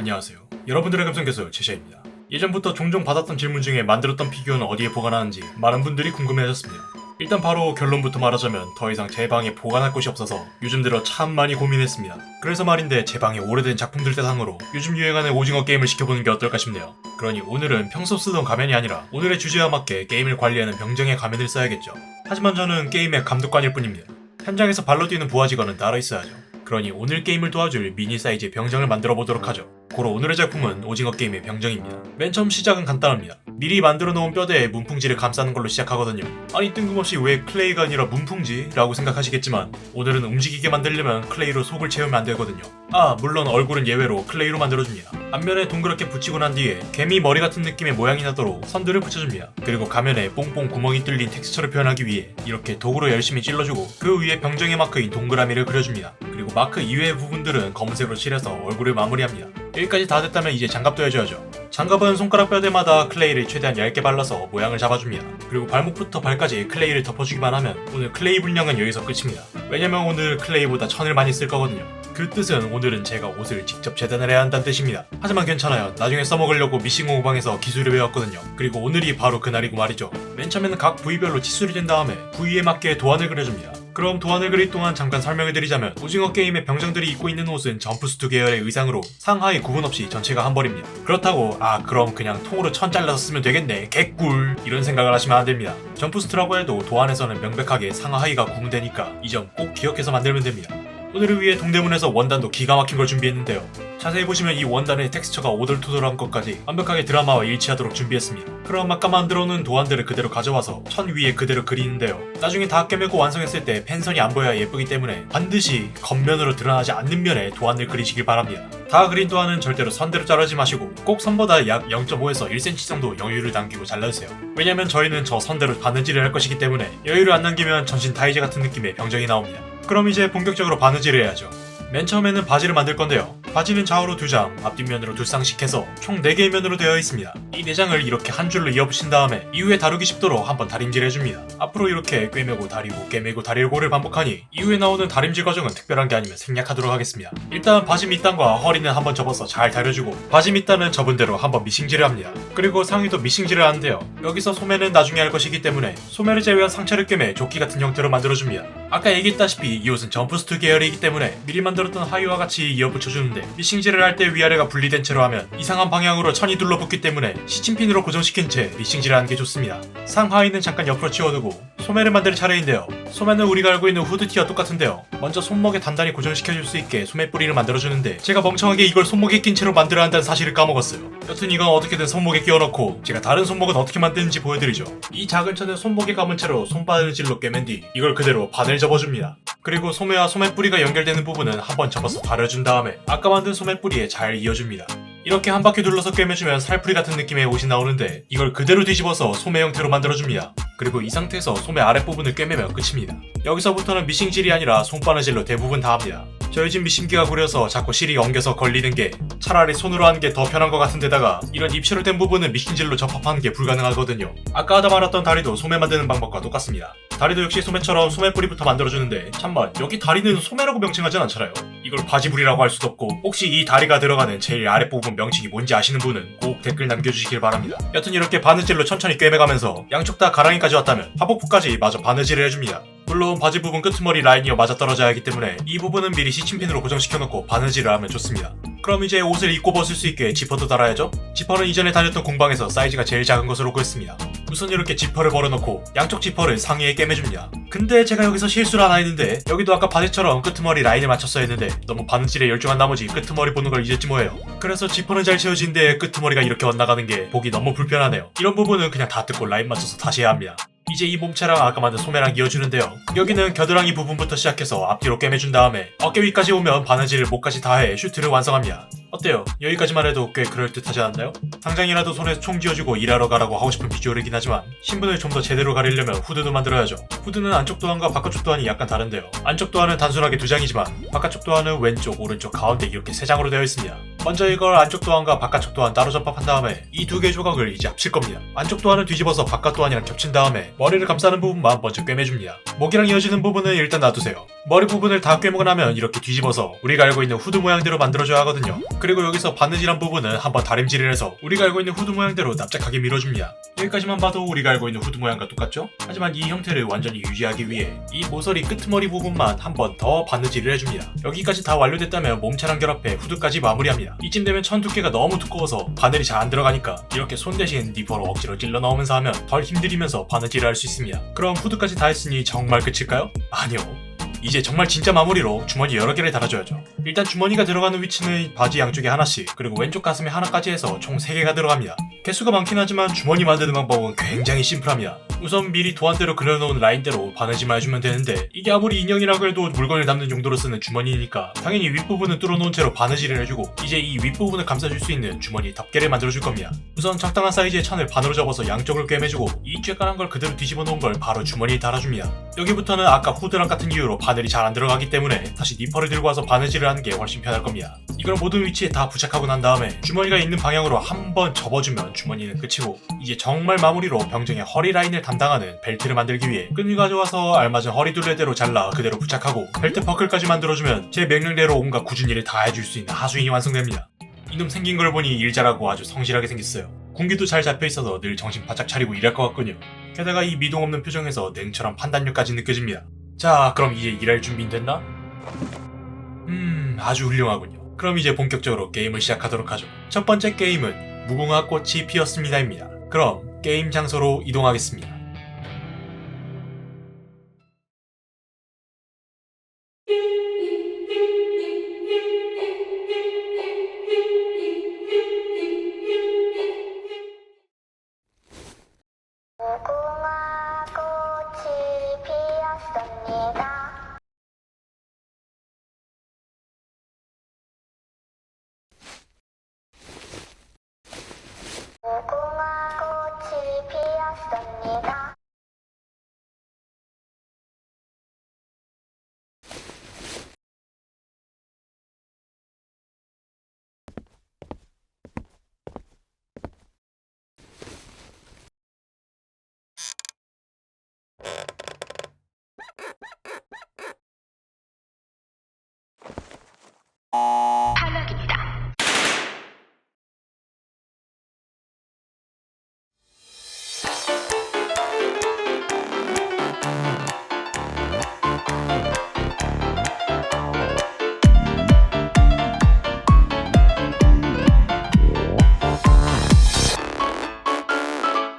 안녕하세요. 여러분들의 감성교수 제시입니다. 예전부터 종종 받았던 질문 중에 만들었던 피규어는 어디에 보관하는지 많은 분들이 궁금해하셨습니다. 일단 바로 결론부터 말하자면 더 이상 제 방에 보관할 곳이 없어서 요즘 들어 참 많이 고민했습니다. 그래서 말인데 제 방에 오래된 작품들 대상으로 요즘 유행하는 오징어 게임을 시켜보는 게 어떨까 싶네요. 그러니 오늘은 평소 쓰던 가면이 아니라 오늘의 주제와 맞게 게임을 관리하는 병정의 가면을 써야겠죠. 하지만 저는 게임의 감독관일 뿐입니다. 현장에서 발로 뛰는 부하 직원은 따로 있어야죠. 그러니 오늘 게임을 도와줄 미니 사이즈의 병정을 만들어 보도록 하죠. 고로 오늘의 작품은 오징어 게임의 병정입니다. 맨 처음 시작은 간단합니다. 미리 만들어 놓은 뼈대에 문풍지를 감싸는 걸로 시작하거든요. 아니 뜬금없이 왜 클레이가 아니라 문풍지? 라고 생각하시겠지만 오늘은 움직이게 만들려면 클레이로 속을 채우면 안 되거든요. 물론 얼굴은 예외로 클레이로 만들어줍니다. 앞면에 동그랗게 붙이고 난 뒤에 개미 머리 같은 느낌의 모양이 나도록 선들을 붙여줍니다. 그리고 가면에 뽕뽕 구멍이 뚫린 텍스처를 표현하기 위해 이렇게 도구로 열심히 찔러주고 그 위에 병정의 마크인 동그라미를 그려줍니다. 그리고 마크 이외의 부분들은 검은색으로 칠해서 얼굴을 마무리합니다. 여기까지 다 됐다면 이제 장갑도 해줘야죠. 장갑은 손가락 뼈대마다 클레이를 최대한 얇게 발라서 모양을 잡아줍니다. 그리고 발목부터 발까지 클레이를 덮어주기만 하면 오늘 클레이 분량은 여기서 끝입니다. 왜냐면 오늘 클레이보다 천을 많이 쓸 거거든요. 그 뜻은 오늘은 제가 옷을 직접 재단을 해야 한다는 뜻입니다. 하지만 괜찮아요. 나중에 써먹으려고 미싱 공방에서 기술을 배웠거든요. 그리고 오늘이 바로 그날이고 말이죠. 맨 처음에는 각 부위별로 치수를 댄 다음에 부위에 맞게 도안을 그려줍니다. 그럼 도안을 그릴 동안 잠깐 설명을 드리자면 오징어 게임의 병정들이 입고 있는 옷은 점프스투 계열의 의상으로 상하이 구분 없이 전체가 한 벌입니다. 그렇다고 그럼 그냥 통으로 천 잘라서 쓰면 되겠네 개꿀 이런 생각을 하시면 안 됩니다. 점프스투라고 해도 도안에서는 명백하게 상하이가 구분되니까 이 점 꼭 기억해서 만들면 됩니다. 오늘을 위해 동대문에서 원단도 기가 막힌 걸 준비했는데요. 자세히 보시면 이 원단의 텍스처가 오돌토돌한 것까지 완벽하게 드라마와 일치하도록 준비했습니다. 그럼 아까 만들어 놓은 도안들을 그대로 가져와서 천 위에 그대로 그리는데요. 나중에 다 꿰매고 완성했을 때 펜선이 안 보여야 예쁘기 때문에 반드시 겉면으로 드러나지 않는 면에 도안을 그리시길 바랍니다. 다 그린 도안은 절대로 선대로 자르지 마시고 꼭 선보다 약 0.5에서 1cm 정도 여유를 남기고 잘라주세요. 왜냐면 저희는 저 선대로 바느질을 할 것이기 때문에 여유를 안 남기면 전신 타이즈 같은 느낌의 병정이 나옵니다. 그럼 이제 본격적으로 바느질을 해야죠. 맨 처음에는 바지를 만들 건데요. 바지는 좌우로 2장, 앞뒷면으로 2쌍씩 해서 총 4개의 면으로 되어 있습니다. 이 4장을 이렇게 한 줄로 이어붙인 다음에 이후에 다루기 쉽도록 한번 다림질 해줍니다. 앞으로 이렇게 꿰매고 다리고 꿰매고 다리고를 반복하니 이후에 나오는 다림질 과정은 특별한 게 아니면 생략하도록 하겠습니다. 일단 바지 밑단과 허리는 한번 접어서 잘 다려주고 바지 밑단은 접은 대로 한번 미싱질을 합니다. 그리고 상의도 미싱질을 하는데요. 여기서 소매는 나중에 할 것이기 때문에 소매를 제외한 상체를 꿰매 조끼 같은 형태로 만들어줍니다. 아까 얘기했다시피 이 옷은 점프스투 계열이기 때문에 미리 만들었던 하의와 같이 이어붙여주는데 미싱질을 할 때 위아래가 분리된 채로 하면 이상한 방향으로 천이 둘러붙기 때문에 시침핀으로 고정시킨 채 미싱질을 하는 게 좋습니다. 상하의는 잠깐 옆으로 치워두고 소매를 만들 차례인데요. 소매는 우리가 알고 있는 후드티와 똑같은데요. 먼저 손목에 단단히 고정시켜줄 수 있게 소매뿌리를 만들어주는데 제가 멍청하게 이걸 손목에 낀 채로 만들어야 한다는 사실을 까먹었어요. 여튼 이건 어떻게든 손목에 끼워넣고 제가 다른 손목은 어떻게 만드는지 보여드리죠. 이 작은 천은 손목에 감은 채로 손바느질로 꿰맨 뒤 이걸 그대로 바늘 접어줍니다. 그리고 소매와 소매뿌리가 연결되는 부분은 한번 접어서 다려준 다음에 아까 만든 소매뿌리에 잘 이어줍니다. 이렇게 한 바퀴 둘러서 꿰매주면 살풀이 같은 느낌의 옷이 나오는데 이걸 그대로 뒤집어서 소매 형태로 만들어줍니다. 그리고 이 상태에서 소매 아랫부분을 꿰매면 끝입니다. 여기서부터는 미싱질이 아니라 손바느질로 대부분 다 합니다. 저희 집 미싱기가 구려서 자꾸 실이 엉겨서 걸리는 게 차라리 손으로 하는 게 더 편한 것 같은데다가 이런 입체로 된 부분은 미싱질로 접합하는 게 불가능하거든요. 아까 하다 말았던 다리도 소매 만드는 방법과 똑같습니다. 다리도 역시 소매처럼 소매뿌리부터 만들어주는데 참만 여기 다리는 소매라고 명칭하진 않잖아요. 이걸 바지부리라고 할 수도 없고 혹시 이 다리가 들어가는 제일 아랫부분 명칭이 뭔지 아시는 분은 꼭 댓글 남겨주시길 바랍니다. 여튼 이렇게 바느질로 천천히 꿰매가면서 양쪽 다 가랑이까지 왔다면 하복부까지 마저 바느질을 해줍니다. 물론 바지 부분 끄트머리 라인이어 맞아떨어져야 하기 때문에 이 부분은 미리 시침핀으로 고정시켜놓고 바느질을 하면 좋습니다. 그럼 이제 옷을 입고 벗을 수 있게 지퍼도 달아야죠? 지퍼는 이전에 다녔던 공방에서 사이즈가 제일 작은 것으로 구했습니다. 우선 이렇게 지퍼를 벌어놓고 양쪽 지퍼를 상의에 꿰매줍니다. 근데 제가 여기서 실수를 하나 했는데 여기도 아까 바지처럼 끄트머리 라인을 맞췄어야 했는데 너무 바느질에 열중한 나머지 끄트머리 보는 걸 잊었지 뭐예요. 그래서 지퍼는 잘 채워지는데 끄트머리가 이렇게 엇나가는 게 보기 너무 불편하네요. 이런 부분은 그냥 다 뜯고 라인 맞춰서 다시 해야 합니다. 이제 이 몸체랑 아까 만든 소매랑 이어주는데요. 여기는 겨드랑이 부분부터 시작해서 앞뒤로 꿰매준 다음에 어깨 위까지 오면 바느질을 목까지 다해 슈트를 완성합니다. 어때요? 여기까지만 해도 꽤 그럴듯하지 않나요? 당장이라도 손에 총 쥐어주고 일하러 가라고 하고 싶은 비주얼이긴 하지만 신분을 좀 더 제대로 가리려면 후드도 만들어야죠. 후드는 안쪽 도안과 바깥쪽 도안이 약간 다른데요. 안쪽 도안은 단순하게 2장이지만 바깥쪽 도안은 왼쪽, 오른쪽, 가운데 이렇게 3장으로 되어 있습니다. 먼저 이걸 안쪽 도안과 바깥쪽 도안 따로 접합한 다음에 이 두 개의 조각을 이제 합칠 겁니다. 안쪽 도안을 뒤집어서 바깥 도안이랑 겹친 다음에 머리를 감싸는 부분만 먼저 꿰매줍니다. 목이랑 이어지는 부분은 일단 놔두세요. 머리 부분을 다 꿰매고 나면 이렇게 뒤집어서 우리가 알고 있는 후드 모양대로 만들어줘야 하거든요. 그리고 여기서 바느질한 부분은 한번 다림질을 해서 우리가 알고 있는 후드 모양대로 납작하게 밀어줍니다. 여기까지만 봐도 우리가 알고 있는 후드 모양과 똑같죠? 하지만 이 형태를 완전히 유지하기 위해 이 모서리 끄트머리 부분만 한 번 더 바느질을 해줍니다. 여기까지 다 완료됐다면 몸체랑 결합해 후드까지 마무리합니다. 이쯤 되면 천 두께가 너무 두꺼워서 바늘이 잘 안 들어가니까 이렇게 손 대신 니퍼로 억지로 찔러 넣으면서 하면 덜 힘들이면서 바느질을 할 수 있습니다. 그럼 후드까지 다 했으니 정말 끝일까요? 아니요. 이제 정말 진짜 마무리로 주머니 여러 개를 달아줘야죠. 일단 주머니가 들어가는 위치는 바지 양쪽에 하나씩, 그리고 왼쪽 가슴에 하나까지 해서 총 3개가 들어갑니다. 개수가 많긴 하지만 주머니 만드는 방법은 굉장히 심플합니다. 우선 미리 도안대로 그려놓은 라인대로 바느질만 해주면 되는데, 이게 아무리 인형이라고 해도 물건을 담는 용도로 쓰는 주머니니까 당연히 윗부분은 뚫어놓은 채로 바느질을 해주고, 이제 이 윗부분을 감싸줄 수 있는 주머니 덮개를 만들어줄 겁니다. 우선 적당한 사이즈의 천을 반으로 접어서 양쪽을 꿰매주고 이 쬐깔한 걸 그대로 뒤집어 놓은 걸 바로 주머니에 달아줍니다. 여기부터는 아까 후드랑 같은 이유로 바늘이 잘 안 들어가기 때문에 다시 니퍼를 들고 와서 바느질을 하는 게 훨씬 편할 겁니다. 이걸 모든 위치에 다 부착하고 난 다음에 주머니가 있는 방향으로 한번 접어주면 주머니는 끝이고, 이제 정말 마무리로 병정의 허리 라인을 담당하는 벨트를 만들기 위해 끈을 가져와서 알맞은 허리 둘레대로 잘라 그대로 부착하고 벨트 버클까지 만들어주면 제 명령대로 온갖 굳은 일을 다 해줄 수 있는 하수인이 완성됩니다. 이놈 생긴 걸 보니 일 잘하고 아주 성실하게 생겼어요. 군기도 잘 잡혀있어서 늘 정신 바짝 차리고 일할 것 같군요. 게다가 이 미동 없는 표정에서 냉철한 판단력까지 느껴집니다. 자, 그럼 이제 일할 준비는 됐나? 아주 훌륭하군요. 그럼 이제 본격적으로 게임을 시작하도록 하죠. 첫 번째 게임은 무궁화 꽃이 피었습니다입니다. 그럼 게임 장소로 이동하겠습니다.